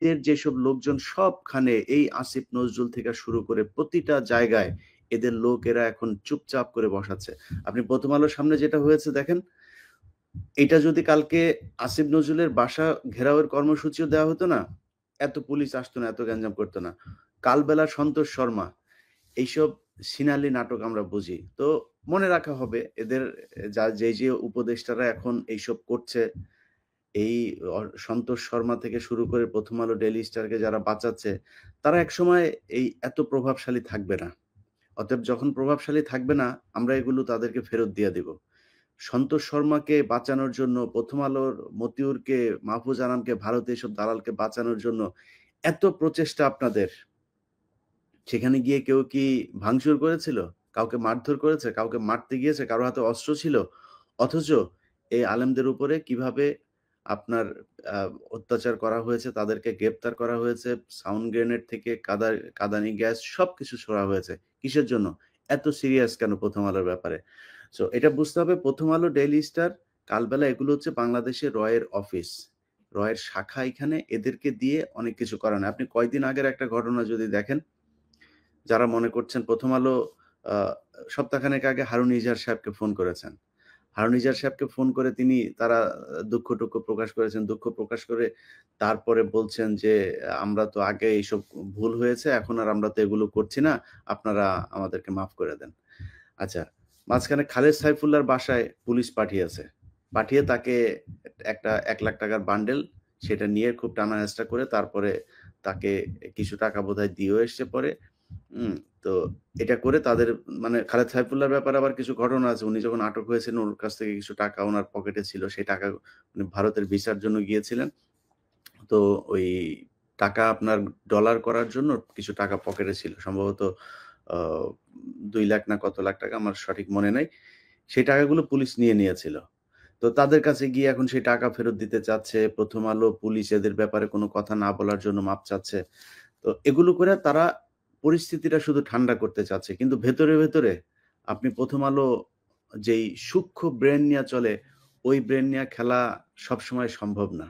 এর যেসব লোকজন সবখানে এই আসিফ নজরুল থেকে শুরু করে প্রতিটা জায়গায় এদের লোকেরা এখন চুপচাপ করে বসাচ্ছে। আপনি প্রথম আলোর সামনে যেটা হয়েছে দেখেন, এটা যদি কালকে আসিফ নজরুলের বাসা ঘেরাওয়ের কর্মসূচিও দেওয়া হতো না, এত পুলিশ আসতো না, এত গ্যাঞ্জাম করতো না। কালবেলা সন্তোষ শর্মা, এইসব সিনালি নাটক আমরা বুঝি। তো মনে রাখা হবে এদের যে উপদেষ্টারা এখন এইসব করছে, এই সন্তোষ শর্মা থেকে শুরু করে প্রথম আলো, ডেইলি স্টারকে যারা বাঁচাচ্ছে, তারা একসময় এই এত প্রভাবশালী থাকবে না। অতএব যখন প্রভাবশালী থাকবে না, আমরা এগুলো তাদেরকে ফেরত দিয়ে দিব। সন্তোষ শর্মাকে বাঁচানোর জন্য, প্রথম আলোর মতিউরকে, মাহফুজ আনামকে, ভারতে এসব দালালকে বাঁচানোর জন্য এত প্রচেষ্টা আপনাদের, সেখানে গিয়ে কেউ কি ভাঙচুর করেছিল? কাউকে মারধর করেছে? কাউকে মারতে গিয়েছে? কারো হাতে অস্ত্র ছিল? অথচ এই আলেমদের উপরে কিভাবে আপনার আ অত্যাচার করা হয়েছে, তাদেরকে গ্রেপ্তার করা হয়েছে, সাউন্ড গ্রেনেড থেকে কাঁদানি গ্যাস সবকিছু ছোড়া হয়েছে। কিসের জন্য? এত সিরিয়াস কেন প্রথম আলোর ব্যাপারে? সো এটা বুঝতে হবে, প্রথম আলো, ডেইলি স্টার, কালবেলা এগুলো হচ্ছে বাংলাদেশের রয়ের অফিস। রয়ের শাখা এখানে, এদেরকে দিয়ে অনেক কিছু করানো হয়। আপনি কয়দিন আগের একটা ঘটনা যদি দেখেন, যারা মনে করছেন প্রথম আলো আ সপ্তাহখানেক আগে হারুন ইজাহার সাহেবকে ফোন করেছেন। হারুন ইজাহার সাহেবকে ফোন করে তারা দুঃখ-টুঃখ প্রকাশ করেছেন। দুঃখ প্রকাশ করে তারপরে বলছেন যে, "আমরা তো আগে এইসব ভুল হয়েছে, এখন আর আমরা তো এগুলো করছি না। আপনারা আমাদেরকে মাফ করে দেন।" আচ্ছা, মাঝখানে খালেদ সাইফুল্লাহর বাসায় পুলিশ পাঠিয়েছে। পাঠিয়ে তাকে একটা ৳১,০০,০০০ বান্ডেল, সেটা নিয়ে খুব টানা-হেঁচড়া করে তারপরে তাকে কিছু টাকা বোধহয় দিয়েও এসছে পরে। হুম, তো এটা করে তাদের, মানে খালেদ সাইফুল্লাহর ব্যাপারে আবার কিছু ঘটনা আছে। উনি যখন আটক হয়েছিলেন ওর কাছ থেকে কিছু টাকা উনার পকেটে ছিল। সেই টাকা উনি ভারতের ভিসার জন্য গিয়েছিলেন। তো ওই টাকা আপনার ডলার করার জন্য কিছু টাকা পকেটে ছিল। সম্ভবত আ ২,০০,০০০ না কত লাখ টাকা আমার সঠিক মনে নাই। সেই টাকাগুলো পুলিশ নিয়ে নিয়েছিল। তো তাদের কাছে গিয়ে এখন সেই টাকা ফেরত দিতে চাচ্ছে। প্রথম আলো, পুলিশ এদের ব্যাপারে কোনো কথা না বলার জন্য মাপ চাচ্ছে। তো এগুলো করে তারা পরিস্থিতিটা শুধু ঠান্ডা করতে চাচ্ছে। কিন্তু ভেতরে আপনি প্রথম আলো যেই সূক্ষ্ম ব্রেন নিয়া চলে, ওই ব্রেন নিয়া খেলা সবসময় সম্ভব না।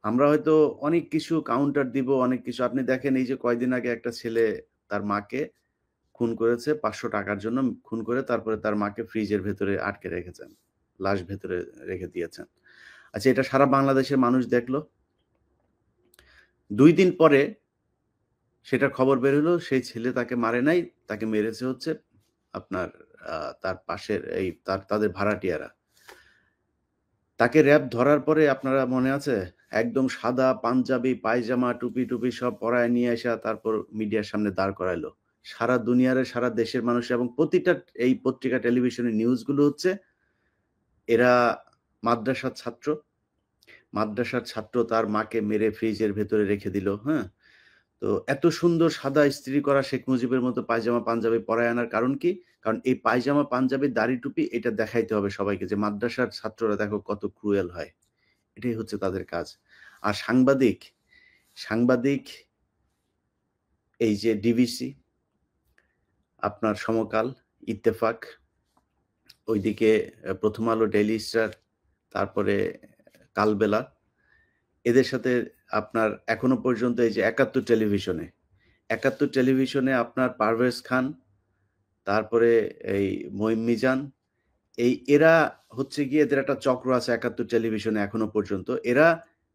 আমরা হয়তো অনেক কিছু কাউন্টার দিব, অনেক কিছু, আপনি দেখেন এই যে কয়দিন আগে একটা ছেলে তার মাকে খুন করেছে ৳৫০০ র জন্য। খুন করে তারপরে তার মাকে ফ্রিজের ভেতরে আটকে রেখেছেন। লাশ ভেতরে রেখে দিয়েছেন। আচ্ছা, এটা সারা বাংলাদেশের মানুষ দেখল। ২ দিন পরে সেটার খবর বের হলো, সেই ছেলে তাকে মারে নাই, তাকে মেরেছে হচ্ছে আপনার তার পাশের এই তাদের ভাড়াটিয়ারা। তাকে র‍্যাব ধরার পরে আপনারা মনে আছে? একদম সাদা পাঞ্জাবি, পায়জামা, টুপি সব পরায় নিয়ে আইসা তারপর মিডিয়ার সামনে দাঁড় করাইলো। সারা দুনিয়ার, সারা দেশের মানুষ এবং প্রতিটা এই পত্রিকা, টেলিভিশনের নিউজগুলো হচ্ছে এরা মাদ্রাসার ছাত্র। মাদ্রাসার ছাত্র তার মাকে মেরে ফ্রিজের ভেতরে রেখে দিল, হ্যাঁ? তো এত সুন্দর সাদা ইস্ত্রি করা শেখ মুজিবের মতো পায়জামা পাঞ্জাবি পরায় আনার কারণ কি? কারণ এই পায়জামা, পাঞ্জাবি, দাড়ি, টুপি এটা দেখাইতে হবে সবাইকে যে মাদ্রাসার ছাত্ররা দেখো কত ক্রুয়েল হয়। এটাই হচ্ছে তাদের কাজ। আর সাংবাদিক এই যে ডিভিসি, আপনার সমকাল, ইত্তেফাক, ওইদিকে প্রথম আলো, ডেইলি স্টার, তারপরে কালবেলা, এদের সাথে আপনার এখনো পর্যন্ত এই যে ৭১ টেলিভিশনে আপনার পারভেজ খান, তারপরে এই মঈন মিজান, এরা হচ্ছে গিয়ে, এদের একটা চক্র আছে ৭১ টেলিভিশনে এখনো পর্যন্ত। এরা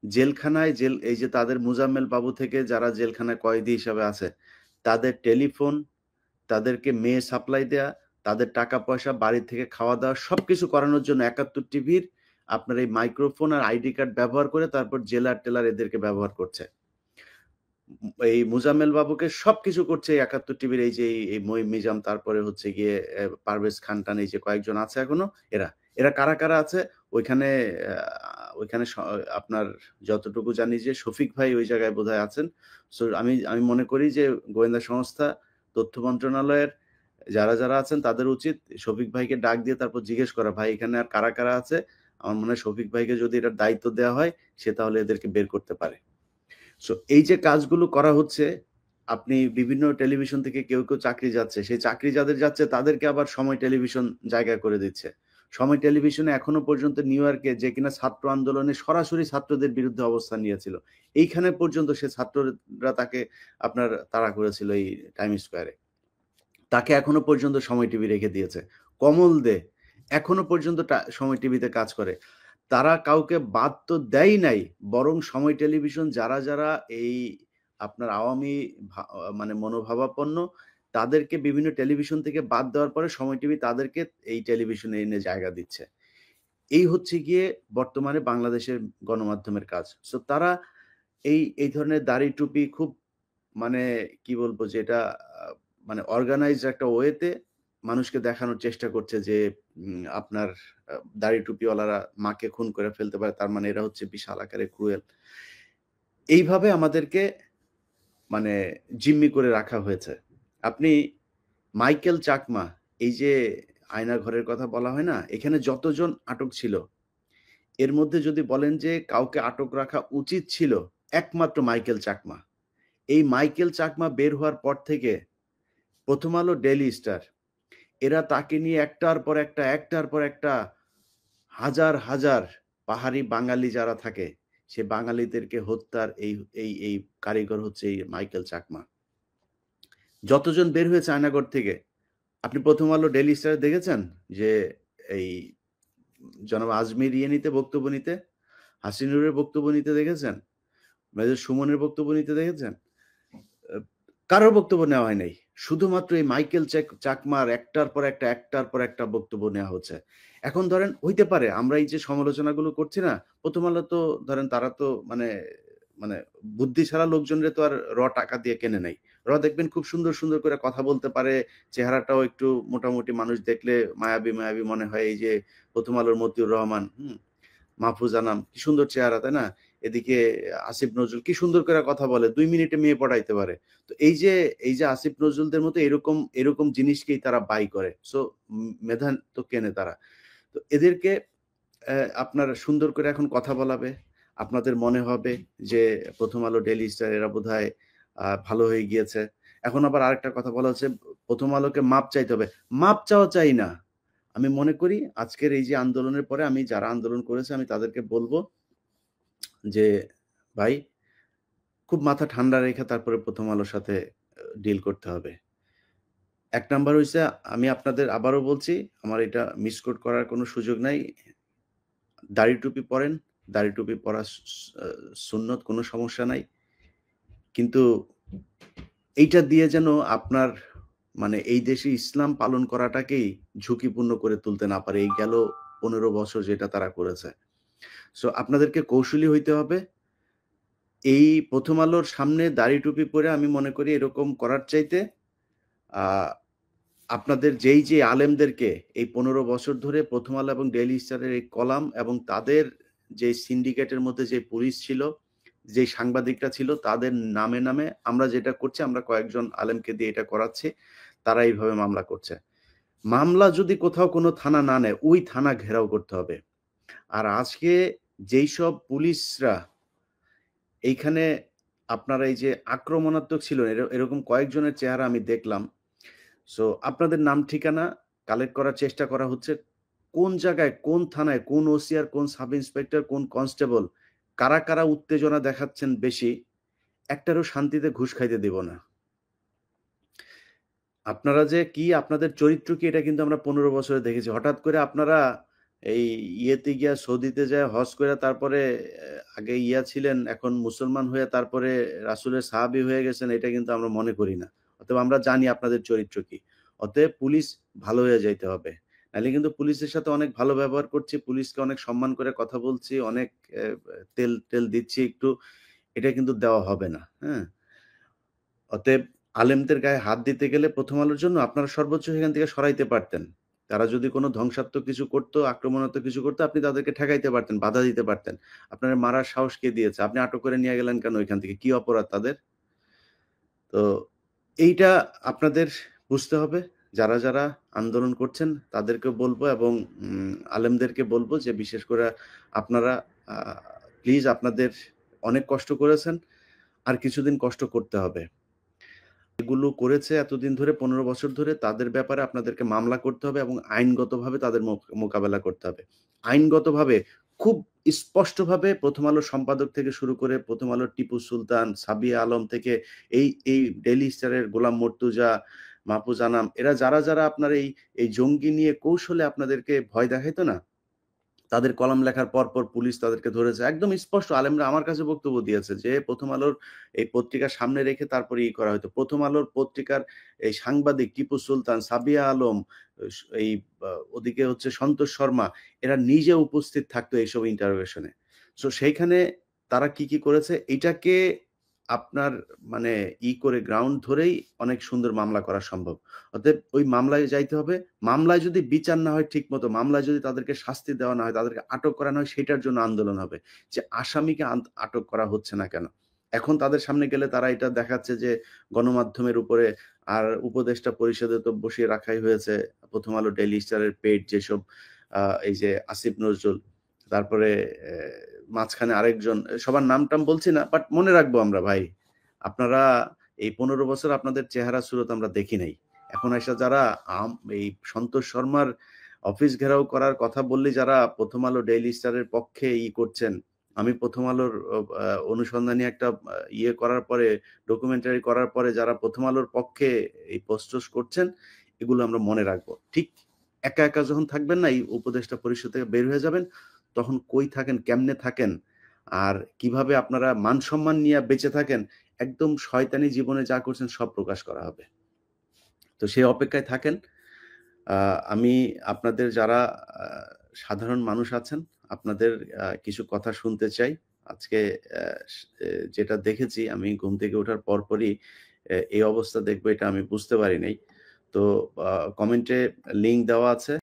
জেলখানায়, এই যে তাদের মোজাম্মেল বাবু থেকে যারা জেলখানায় কয়েদি হিসাবে আছে, তাদের টেলিফোন, তাদেরকে মেয়ে সাপ্লাই দেয়া, তাদের টাকা পয়সা, বাড়ি থেকে খাওয়া-দাওয়া সবকিছু করানোর জন্য ৭১ টিভির আপনার এই মাইক্রোফোন আর আইডি কার্ড ব্যবহার করে তারপর জেলার-টেলার এদেরকে ব্যবহার করছে। এই মোজাম্মেল বাবুকে সবকিছু করছে এই ৭১ টিভির এই যে এই মঈন মিজাম, তারপরে হচ্ছে গিয়ে পারভেজ খান-টান, এই যে কয়েকজন আছে এখনো এরা। এরা কারা আছে ওইখানে, আ ওইখানে আপনার যতটুকু জানি যে শফিক ভাই ওই জায়গায় বোধহয় আছেন। সো আমি মনে করি যে গোয়েন্দা সংস্থা, তথ্য মন্ত্রণালয়ের যারা আছেন তাদের উচিত শফিক ভাইকে ডাক দিয়ে তারপর জিজ্ঞেস করা, "ভাই এখানে আর কারা আছে?" আমার মনে হয় শফিক ভাইকে যদি এটার দায়িত্ব দেওয়া হয়, সে তাহলে এদেরকে বের করতে পারে। সো এই যে কাজগুলো করা হচ্ছে, আপনি বিভিন্ন টেলিভিশন থেকে কেউ চাকরি যাচ্ছে। সেই চাকরি যাদের যাচ্ছে তাদেরকে আবার সময় টেলিভিশন জায়গা করে দিচ্ছে। সময় টেলিভিশনে এখনো পর্যন্ত নিউ ইয়র্কে যে কিনা ছাত্র আন্দোলনে সরাসরি ছাত্রদের বিরুদ্ধে অবস্থান নিয়েছিল, এইখানে পর্যন্ত সে ছাত্ররা তাকে আপনার তাড়া করেছিল এই টাইম স্কোয়ারে। তাকে এখনো পর্যন্ত সময় টিভি রেখে দিয়েছে। কমল দে এখনো পর্যন্ত সময় টিভিতে কাজ করে। তারা কাউকে বাদ তো দেয় নাই, বরং সময় টেলিভিশন যারা যারা এই আপনার আওয়ামী মানে মনোভাবাপন্ন তাদেরকে বিভিন্ন টেলিভিশন থেকে বাদ দেওয়ার পরে সময় টিভি তাদেরকে এই টেলিভিশনে এনে জায়গা দিচ্ছে। এই হচ্ছে গিয়ে বর্তমানে বাংলাদেশের গণমাধ্যমের কাজ। সো তারা এই ধরনের দাড়ি টুপি খুব মানে কি বলবো যে এটা মানে অর্গানাইজড একটা ওয়েতে মানুষকে দেখানোর চেষ্টা করছে যে আপনার দাড়ি টুপিওয়ালারা মাকে খুন করে ফেলতে পারে, তার মানে এরা হচ্ছে বিশাল আকারে ক্রুয়েল। এইভাবে আমাদেরকে মানে জিম্মি করে রাখা হয়েছে। আপনি মাইকেল চাকমা, এই যে আয়না ঘরের কথা বলা হয় না, এখানে যতজন আটক ছিল এর মধ্যে যদি বলেন যে কাউকে আটক রাখা উচিত ছিল, একমাত্র মাইকেল চাকমা। এই মাইকেল চাকমা বের হওয়ার পর থেকে প্রথম আলো, ডেইলি স্টার এরা তাকে নিয়ে একটার পর একটা হাজার হাজার পাহাড়ি বাঙালি যারা থাকে সে বাঙালিদেরকে হত্যার এই কারিগর হচ্ছে এই মাইকেল চাকমা। যতজন বের হয়েছে আয়নাগর থেকে, আপনি প্রথম আলো, ডেইলি স্টার দেখেছেন যে এই জনাব আজমির নিতে বক্তব্য নিতে, হাসিনুরের বক্তব্য নিতে দেখেছেন, মেজর সুমনের বক্তব্য নিতে দেখেছেন? কারোর বক্তব্য নেওয়া হয় নাই। শুধুমাত্র এই মাইকেল চাকমার একটার পর একটা বক্তব্য নেওয়া হচ্ছে। এখন ধরেন হইতে পারে আমরা এই যে সমালোচনাগুলো করছি না, প্রথম আলো তো ধরেন তারা তো মানে মানে বুদ্ধি ছাড়া লোকজনরে তো আর টাকা দিয়ে কেনে নাই। দেখবেন খুব সুন্দর, সুন্দর করে কথা বলতে পারে, চেহারাটাও একটু মোটামুটি মানুষ দেখলে মায়াবী, মায়াবী মনে হয়। এই যে প্রথম আলোর মতিউর রহমান, মাহফুজ আনাম, কি সুন্দর চেহারা, তাই না? এদিকে আসিফ নজরুল কি সুন্দর করে কথা বলে, ২ মিনিটে মেয়ে পড়াইতে পারে। তো এই যে আসিফ নজরুলদের মতো এরকম জিনিসকেই তারা বাই করে। সো মেধা তো কেনে তারা। তো এদেরকে আপনার সুন্দর করে এখন কথা বলাবে। আপনাদের মনে হবে যে প্রথম আলো, ডেইলি স্টার এরা বোধহয় ভালো হয়ে গিয়েছে। এখন আবার আরেকটা কথা বলা হচ্ছে প্রথম আলোকে মাপ চাইতে হবে। মাপ চাওয়া চাই না। আমি মনে করি আজকের এই যে আন্দোলনের পরে আমি যারা আন্দোলন করেছে আমি তাদেরকে বলবো যে ভাই খুব মাথা ঠান্ডা রেখে তারপরে প্রথম আলোর সাথে ডিল করতে হবে। ১ নাম্বার হইছে, আমি আপনাদের আবারও বলছি, আমার এটা মিসকোট করার কোনো সুযোগ নাই। দাড়ি টুপি পরেন, দাড়ি টুপি পরা সুন্নত, কোনো সমস্যা নাই। কিন্তু এইটা দিয়ে যেন আপনার মানে এই দেশে ইসলাম পালন করাটাকেই ঝুঁকিপূর্ণ করে তুলতে না পারে। এই গেল ১৫ বছর যেটা তারা করেছে। সো আপনাদেরকে কৌশলী হইতে হবে। এই প্রথম আলোর সামনে দাড়ি টুপি পরে আমি মনে করি এরকম করার চাইতে আপনাদের যে আলেমদেরকে এই ১৫ বছর ধরে প্রথম আলো এবং ডেইলি স্টারের এই কলাম এবং তাদের যে সিন্ডিকেটের মধ্যে যে পুলিশ ছিল, যে সাংবাদিকরা ছিল, তাদের নামে আমরা যেটা করছি, আমরা কয়েকজন আলেমকে দিয়ে এটা করাচ্ছি। তারা এইভাবে মামলা করছে। মামলা যদি কোথাও কোনো থানা না নেয়, ওই থানা ঘেরাও করতে হবে। আর আজকে যেইসব পুলিশরা এইখানে আপনারা এই যে আক্রমণাত্মক ছিল, এরকম কয়েকজনের চেহারা আমি দেখলাম। সো আপনাদের নাম ঠিকানা কালেক্ট করার চেষ্টা করা হচ্ছে। কোন জায়গায়, কোন থানায়, কোন ওসি আর কোন সাব ইন্সপেক্টর, কোন কনস্টেবল কারা উত্তেজনা দেখাচ্ছেন বেশি, একটারও শান্তিতে ঘুষ খাইতে দেব না। আপনারা যে কি আপনাদের চরিত্র কি এটা কিন্তু আমরা ১৫ বছরে দেখেছি। হঠাৎ করে আপনারা এই ইয়েতে গিয়া সৌদিতে যায় হজ করে তারপরে আগে ছিলেন, এখন মুসলমান হয়ে তারপরে রাসূলের সাহাবী হয়ে গেছেন, এটা কিন্তু আমরা মনে করি না। অতএব আমরা জানি আপনাদের চরিত্র কি। অতএব পুলিশ ভালো হয়ে যাইতে হবে। নাইলে কিন্তু পুলিশের সাথে অনেক ভালো ব্যবহার করছি, পুলিশকে অনেক সম্মান করে কথা বলছি, অনেক তেল দিচ্ছি একটু। এটা কিন্তু দেওয়া হবে না। হ্যাঁ? অতএব আলেমদের গায়ে হাত দিতে গেলে প্রথম আলোর জন্য আপনারা সর্বোচ্চ সেখান থেকে সরাইতে পারতেন। তারা যদি কোনো ধ্বংসাত্মক কিছু করতো, আক্রমণাত্মক কিছু করতো, আপনি তাদেরকে ঠেকাইতে পারতেন, বাধা দিতে পারতেন। আপনার মারার সাহস কে দিয়েছে? আপনি আটক করে নিয়ে গেলেন কেন ওইখান থেকে? কি অপরাধ তাদের? তো এইটা আপনাদের বুঝতে হবে। যারা আন্দোলন করছেন তাদেরকেও বলবো এবং আলেমদেরকে বলবো যে বিশেষ করে আপনারা আ প্লিজ আপনাদের অনেক কষ্ট করেছেন। আর কিছুদিন কষ্ট করতে হবে। এগুলো করেছে এতদিন ধরে ১৫ বছর ধরে তাদের ব্যাপারে আপনাদেরকে মামলা করতে হবে এবং আইনগতভাবে তাদের মোকাবেলা করতে হবে। আইনগতভাবে খুব স্পষ্টভাবে 'প্রথম আলোর' সম্পাদক থেকে শুরু করে 'প্রথম আলোর' টিপু সুলতান, সাবিয়া আলম থেকে এই ডেইলি স্টারের গোলাম মর্তুজা, মাহফুজ আনাম এরা যারা আপনার এই জঙ্গি নিয়ে কৌশলে আপনাদেরকে ভয় দেখাইতো না? তাদের কলাম লেখার পরপর পুলিশ তাদেরকে ধরেছে। একদম স্পষ্ট আলেমরা আমার কাছে বক্তব্য দিয়েছে যে, 'প্রথম আলোর' এই পত্রিকা সামনে রেখে তারপরে করা হইতো। 'প্রথম আলোর' পত্রিকার এই সাংবাদিক টিপু সুলতান, সাবিয়া আলম, এই ওদিকে হচ্ছে সন্তোষ শর্মা, এরা নিজে উপস্থিত থাকতো এইসব ইন্টারোগেশন এ। সো সেইখানে তারা কি করেছে? এইটাকে আপনার মানে করে গ্রাউন্ড ধরেই অনেক সুন্দর মামলা করা সম্ভব। অতএব ওই মামলায় যাইতে হবে। মামলায় যদি বিচার না হয় ঠিকমতো, মামলায় যদি তাদেরকে শাস্তি দেওয়া না হয়, তাদেরকে আটক করা না হয়, সেটার জন্য আন্দোলন হবে। যে আসামিকে আটক করা হচ্ছে না কেন? এখন তাদের সামনে গেলে তারা এটা দেখাচ্ছে যে গণমাধ্যমের উপরে আর উপদেষ্টা পরিষদে তো বসিয়ে রাখাই হয়েছে। 'প্রথম আলো', 'ডেইলি স্টারের' পেইড যেসব এই যে আসিফ নজরুল, তারপরে মাঝখানে আরেকজন, সবার নাম-টাম বলছি না, বাট মনে রাখবো আমরা ভাই। আপনারা এই ১৫ বছর আপনাদের চেহারা সুরত আমরা দেখি নাই। এখন আইসা যারা এই সন্তোষ শর্মার অফিস ঘেরাও করার কথা বললেই যারা 'প্রথম আলো', 'ডেইলি স্টারের' পক্ষে করছেন, আমি 'প্রথম আলোর' অনুসন্ধানী একটা করার পরে, ডকুমেন্টারি করার পরে যারা 'প্রথম আলোর' পক্ষে এই পোস্ট-টোস্ট করছেন, এগুলো আমরা মনে রাখবো। ঠিক একা যখন থাকবেন না, এই উপদেষ্টা পরিষদ থেকে বের হয়ে যাবেন, তখন কই থাকেন, কেমনে থাকেন, আর কিভাবে আপনারা মান-সম্মান নিয়ে বেঁচে থাকেন, একদম শয়তানি জীবনে যা করছেন সব প্রকাশ করা হবে। তো সেই অপেক্ষায় থাকেন। আ আমি আপনাদের যারা আ সাধারণ মানুষ আছেন, আপনাদের কিছু কথা শুনতে চাই। আজকে অ্যা যেটা দেখেছি আমি ঘুম থেকে ওঠার পরপরই এই অবস্থা দেখব এটা আমি বুঝতে পারি নাই। তো আ কমেন্টে লিংক দেওয়া আছে।